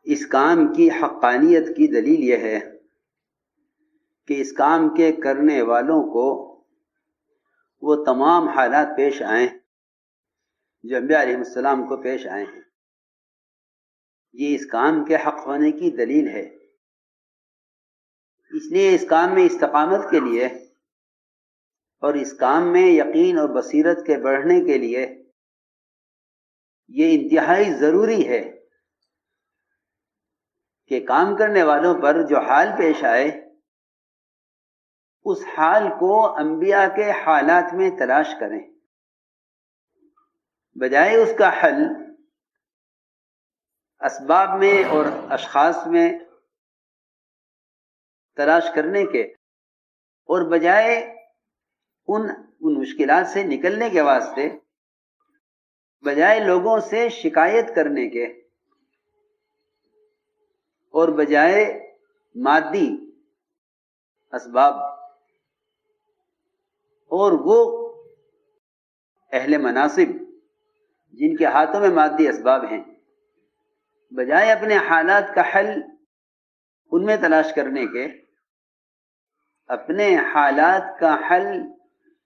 اس کام کی حقانیت کی دلیل یہ ہے کہ اس کام کے کرنے والوں کو وہ تمام حالات پیش آئیں جو انبیاء علیہ السلام کو پیش آئے ہیں. یہ اس کام کے حق ہونے کی دلیل ہے. اس لیے اس کام میں استقامت کے لیے اور اس کام میں یقین اور بصیرت کے بڑھنے کے لیے یہ انتہائی ضروری ہے کہ کام کرنے والوں پر جو حال پیش آئے اس حال کو انبیاء کے حالات میں تلاش کریں، بجائے اس کا حل اسباب میں اور اشخاص میں تلاش کرنے کے، اور بجائے ان مشکلات سے نکلنے کے واسطے بجائے لوگوں سے شکایت کرنے کے اور بجائے مادی اسباب اور وہ اہل مناصب جن کے ہاتھوں میں مادی اسباب ہیں، بجائے اپنے حالات کا حل ان میں تلاش کرنے کے اپنے حالات کا حل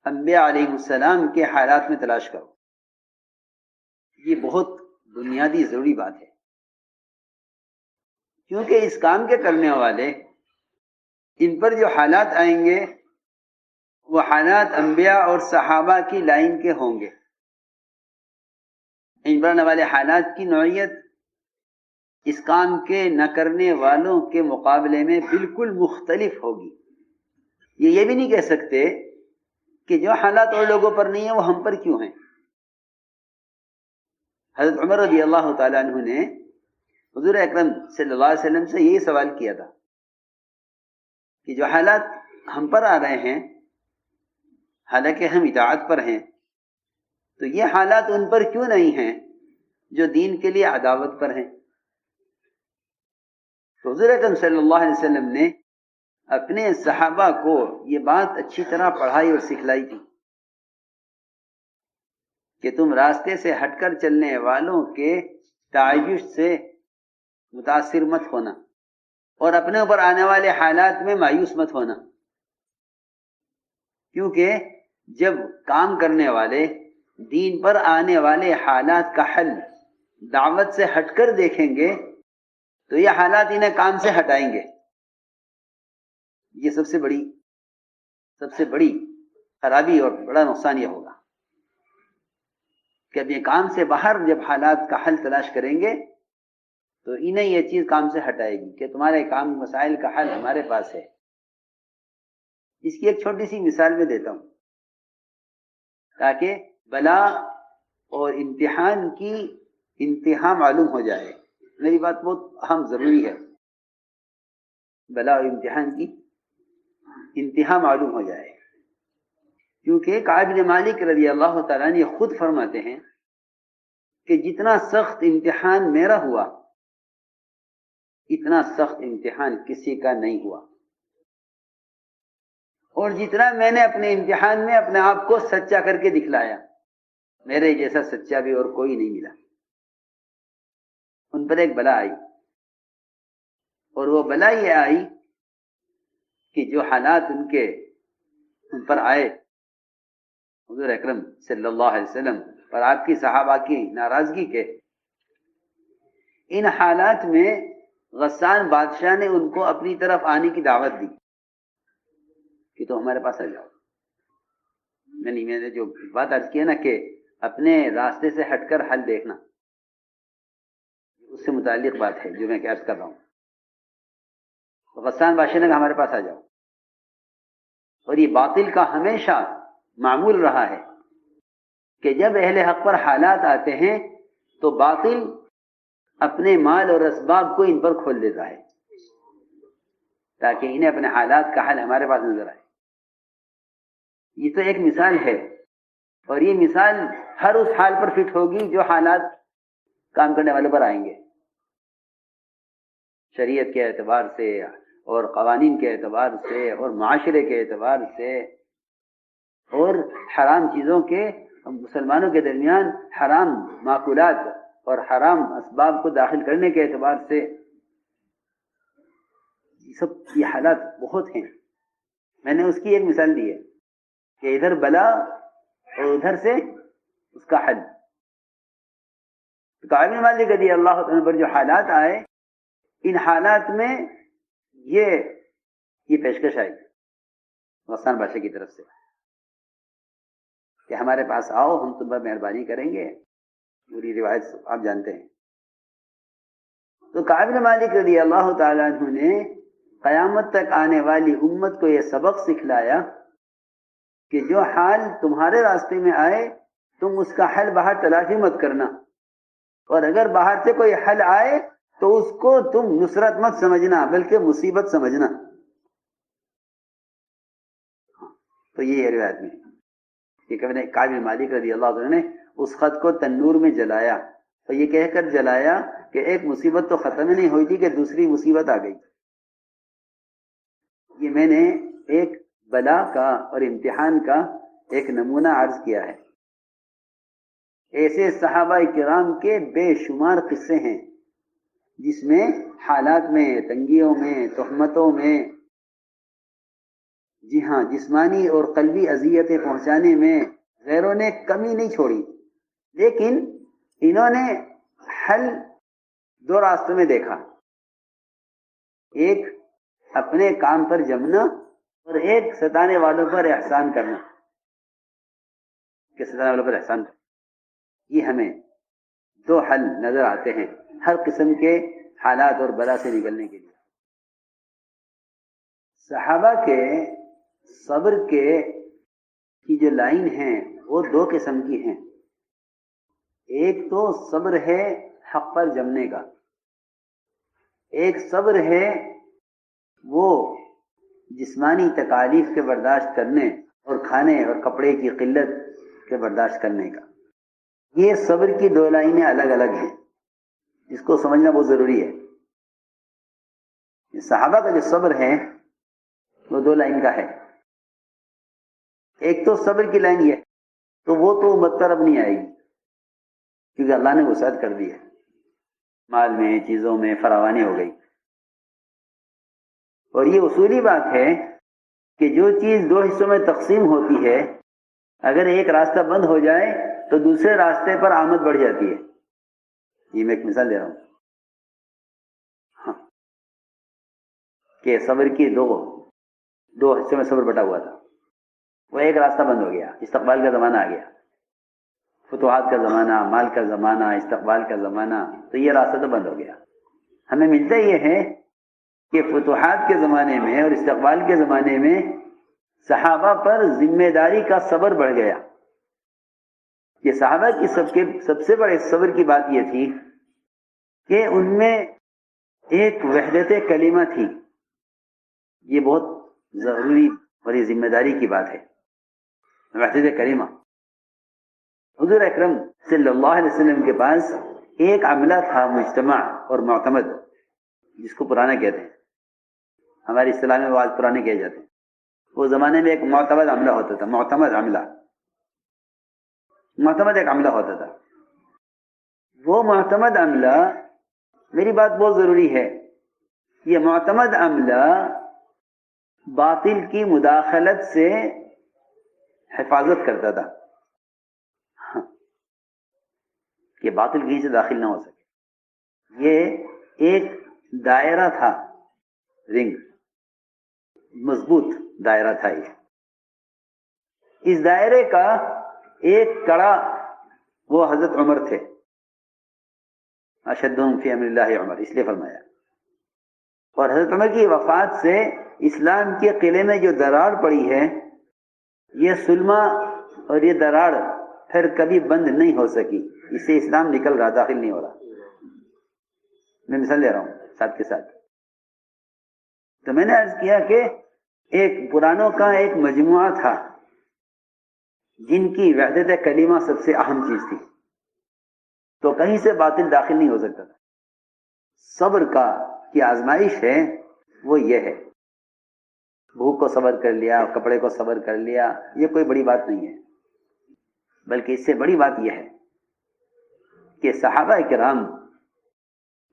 انبیاء علیہ السلام کے حالات میں تلاش کرو. یہ بہت بنیادی ضروری بات ہے، کیونکہ اس کام کے کرنے والے ان پر جو حالات آئیں گے وہ حالات انبیاء اور صحابہ کی لائن کے ہوں گے. ان پر آنے والے حالات کی نوعیت اس کام کے نہ کرنے والوں کے مقابلے میں بالکل مختلف ہوگی. یہ بھی نہیں کہہ سکتے کہ جو حالات اور لوگوں پر نہیں ہیں وہ ہم پر کیوں ہیں. حضرت عمر رضی اللہ تعالیٰ عنہ نے حضور اکرم صلی اللہ علیہ وسلم سے یہی سوال کیا تھا کہ جو حالات ہم پر آ رہے ہیں حالانکہ ہم اطاعت پر ہیں، تو یہ حالات ان پر کیوں نہیں ہیں جو دین کے لیے عداوت پر ہیں. تو حضور اکرم صلی اللہ علیہ وسلم نے اپنے صحابہ کو یہ بات اچھی طرح پڑھائی اور سکھلائی تھی کہ تم راستے سے ہٹ کر چلنے والوں کے تعیش سے متاثر مت ہونا اور اپنے اوپر آنے والے حالات میں مایوس مت ہونا، کیونکہ جب کام کرنے والے دین پر آنے والے حالات کا حل دعوت سے ہٹ کر دیکھیں گے تو یہ حالات انہیں کام سے ہٹائیں گے. یہ سب سے بڑی خرابی اور بڑا نقصان یہ ہوگا کہ اپنے کام سے باہر جب حالات کا حل تلاش کریں گے تو انہیں یہ چیز کام سے ہٹائے گی کہ تمہارے کام مسائل کا حل ہمارے پاس ہے. اس کی ایک چھوٹی سی مثال میں دیتا ہوں تاکہ بلا اور امتحان کی انتہا معلوم ہو جائے. میری بات بہت اہم ضروری ہے، بلا اور امتحان کی انتہا معلوم ہو جائے، کیونکہ کعب بن مالک رضی اللہ تعالیٰ عنہ خود فرماتے ہیں کہ جتنا سخت امتحان میرا ہوا اتنا سخت امتحان کسی کا نہیں ہوا، اور جتنا میں نے اپنے امتحان میں اپنے آپ کو سچا کر کے دکھلایا میرے جیسا سچا بھی اور کوئی نہیں ملا. ان پر ایک بلا آئی اور وہ بلا یہ آئی کہ جو حالات ان پر آئے حضور اکرم صلی اللہ علیہ وسلم اور آپ کی صحابہ کی ناراضگی کے، ان حالات میں غسان بادشاہ نے ان کو اپنی طرف آنے کی دعوت دی کہ تو ہمارے پاس آ جاؤ. میں نے جو بات عرض کی ہے نا کہ اپنے راستے سے ہٹ کر حل دیکھنا، اس سے متعلق بات ہے جو میں عرض کر رہا ہوں. تو غسان بادشاہ نے کہا ہمارے پاس آ جاؤ، اور یہ باطل کا ہمیشہ معمول رہا ہے کہ جب اہل حق پر حالات آتے ہیں تو باطل اپنے مال اور اسباب کو ان پر کھول دیتا ہے تاکہ انہیں اپنے حالات کا حل ہمارے پاس نظر آئے. یہ تو ایک مثال ہے، اور یہ مثال ہر اس حال پر فٹ ہوگی جو حالات کام کرنے والے پر آئیں گے، شریعت کے اعتبار سے اور قوانین کے اعتبار سے اور معاشرے کے اعتبار سے اور حرام چیزوں کے، مسلمانوں کے درمیان حرام معقولات اور حرام اسباب کو داخل کرنے کے اعتبار سے یہ حالات بہت ہیں. میں نے اس کی ایک مثال دی ہے کہ ادھر بلا اور ادھر سے اس کا حل. کعب بن مالک رضی اللہ عنہ پر جو حالات آئے، ان حالات میں یہ پیشکش آئی غسان بادشاہ کی طرف سے کہ ہمارے پاس آؤ، ہم تم پر مہربانی کریں گے. پوری روایت آپ جانتے ہیں. تو کعب بن مالک رضی اللہ تعالیٰ عنہ نے قیامت تک آنے والی امت کو یہ سبق سکھلایا کہ جو حال تمہارے راستے میں آئے تم اس کا حل باہر تلافی مت کرنا، اور اگر باہر سے کوئی حل آئے تو اس کو تم نصرت مت سمجھنا بلکہ مصیبت سمجھنا. تو یہ ہے روایت میں کہ کعب بن مالک رضی اللہ عنہ نے اس خط کو تنور میں جلایا اور یہ کہہ کر جلایا کہ ایک مصیبت تو ختم ہی نہیں ہوئی تھی کہ دوسری مصیبت آ گئی. یہ میں نے ایک بلا کا اور امتحان کا ایک نمونہ عرض کیا ہے. ایسے صحابہ کرام کے بے شمار قصے ہیں جس میں حالات میں، تنگیوں میں، تہمتوں میں، جی ہاں، جسمانی اور قلبی اذیتیں پہنچانے میں غیروں نے کمی نہیں چھوڑی، لیکن انہوں نے حل دو راستوں میں دیکھا. ایک اپنے کام پر جمنا اور ایک ستانے والوں پر احسان کرنا کہ ستانے والوں پر احسان کرنا. یہ ہمیں دو حل نظر آتے ہیں ہر قسم کے حالات اور بلا سے نکلنے کے لیے. صحابہ کے صبر کی جو لائن ہیں وہ دو قسم کی ہیں. ایک تو صبر ہے حق پر جمنے کا، ایک صبر ہے وہ جسمانی تکالیف کے برداشت کرنے اور کھانے اور کپڑے کی قلت کے برداشت کرنے کا. یہ صبر کی دو لائنیں الگ الگ ہیں، اس کو سمجھنا بہت ضروری ہے. صحابہ کا جو صبر ہے وہ دو لائن کا ہے. ایک تو صبر کی لائن یہ ہے تو وہ تو امت پر اب نہیں آئے گی کیونکہ اللہ نے وسعت کر دی ہے، مال میں، چیزوں میں فراوانی ہو گئی. اور یہ اصولی بات ہے کہ جو چیز دو حصوں میں تقسیم ہوتی ہے اگر ایک راستہ بند ہو جائے تو دوسرے راستے پر آمد بڑھ جاتی ہے. یہ میں ایک مثال دے رہا ہوں کہ صبر کی دو حصوں میں صبر بٹا ہوا تھا. وہ ایک راستہ بند ہو گیا، استقبال کا زمانہ آ گیا، فتوحات کا زمانہ، مال کا زمانہ، استقبال کا زمانہ، تو یہ راستہ تو بند ہو گیا. ہمیں ملتا یہ ہے کہ فتوحات کے زمانے میں اور استقبال کے زمانے میں صحابہ پر ذمہ داری کا صبر بڑھ گیا. یہ صحابہ کی سب سے بڑے صبر کی بات یہ تھی کہ ان میں ایک وحدت کلمہ تھی. یہ بہت ضروری اور یہ ذمہ داری کی بات ہے، وحدت کلمہ. حضور اکرم صلی اللہ علیہ وسلم کے پاس ایک عملہ تھا مجتمع اور معتمد، جس کو پرانا کہتے ہیں، ہماری اصطلاح میں وہ آج پرانے کہے جاتے ہیں. وہ زمانے میں ایک معتمد عملہ ہوتا تھا، معتمد ایک عملہ ہوتا تھا. وہ معتمد عملہ، میری بات بہت ضروری ہے، یہ معتمد عملہ باطل کی مداخلت سے حفاظت کرتا تھا کہ باطل کہیں سے داخل نہ ہو سکے. یہ ایک دائرہ تھا، رنگ، مضبوط دائرہ تھا. اس دائرے کا ایک کڑا وہ حضرت عمر تھے. اشدہم فی امر اللہ عمر، اس لیے فرمایا. اور حضرت عمر کی وفات سے اسلام کے قلعے میں جو دراڑ پڑی ہے، یہ سلما اور یہ دراڑ پھر کبھی بند نہیں ہو سکی. اس سے اسلام نکل رہا، داخل نہیں ہو رہا. میں مثال دے رہا ہوں ساتھ کے ساتھ. تو میں نے عرض کیا کہ ایک پرانوں کا ایک مجموعہ تھا جن کی وحدت کلمہ سب سے اہم چیز تھی، تو کہیں سے باطل داخل نہیں ہو سکتا تھا. صبر کی آزمائش ہے وہ یہ ہے. بھوک کو صبر کر لیا، کپڑے کو صبر کر لیا، یہ کوئی بڑی بات نہیں ہے، بلکہ اس سے بڑی بات یہ ہے کہ صحابہ کرام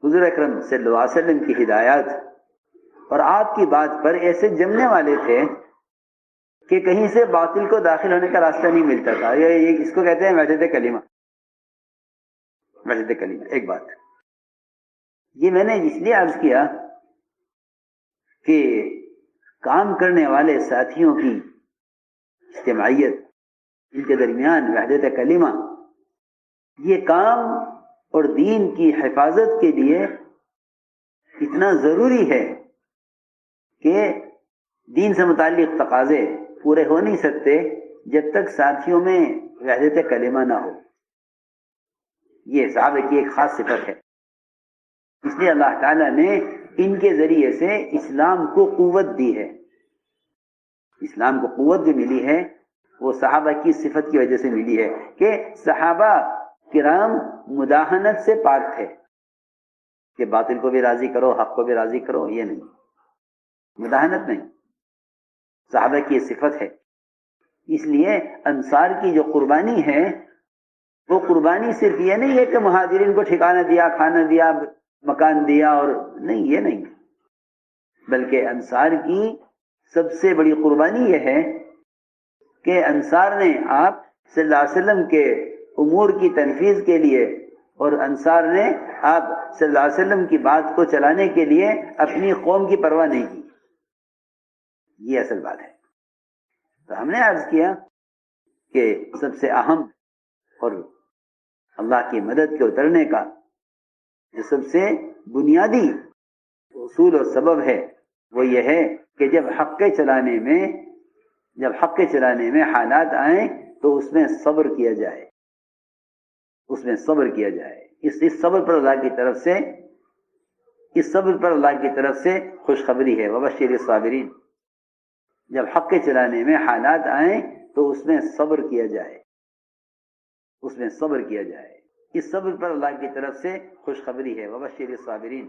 حضور اکرم صلی اللہ علیہ وسلم کی ہدایات اور آپ کی بات پر ایسے جمنے والے تھے کہ کہیں سے باطل کو داخل ہونے کا راستہ نہیں ملتا تھا. یہ اس کو کہتے ہیں وحدت کلمہ. وحدت کلمہ ایک بات یہ میں نے اس لیے عرض کیا کہ کام کرنے والے ساتھیوں کی اجتماعیت، ان کے درمیان وحدت کلمہ، یہ کام اور دین کی حفاظت کے لیے اتنا ضروری ہے کہ دین سے متعلق تقاضے پورے ہو نہیں سکتے جب تک ساتھیوں میں وحدت کلمہ نہ ہو. یہ صحابہ کی ایک خاص صفت ہے. اس لیے اللہ تعالیٰ نے ان کے ذریعے سے اسلام کو قوت دی ہے. اسلام کو قوت جو ملی ہے وہ صحابہ کی صفت کی وجہ سے ملی ہے کہ صحابہ کرام مداہنت سے پاک تھے کہ باطل کو بھی راضی کرو، حق کو بھی راضی کرو. یہ نہیں، مداہنت نہیں، صحابہ کی یہ صفت ہے. اس لیے انصار کی جو قربانی ہے وہ قربانی صرف یہ نہیں ہے کہ مہاجرین کو ٹھکانہ دیا، کھانا دیا، مکان دیا، اور نہیں، یہ نہیں، بلکہ انصار کی سب سے بڑی قربانی یہ ہے کہ انصار نے آپ صلی اللہ علیہ وسلم کے امور کی تنفیذ کے لیے اور انصار نے آپ صلی اللہ علیہ وسلم کی بات کو چلانے کے لیے اپنی قوم کی پرواہ نہیں کی. یہ اصل بات ہے. تو ہم نے عرض کیا کہ سب سے اہم اور اللہ کی مدد کے اترنے کا جو سب سے بنیادی اصول اور سبب ہے وہ یہ ہے کہ جب حق کے چلانے میں حالات آئیں تو اس میں صبر کیا جائے. اس میں صبر کیا جائے. اس صبر پر اللہ کی طرف سے خوشخبری ہے. وبشر الصابرین. جب حق کے چلانے میں حالات آئیں تو اس میں صبر کیا جائے. اس صبر پر اللہ کی طرف سے خوشخبری ہے. وبشر الصابرین.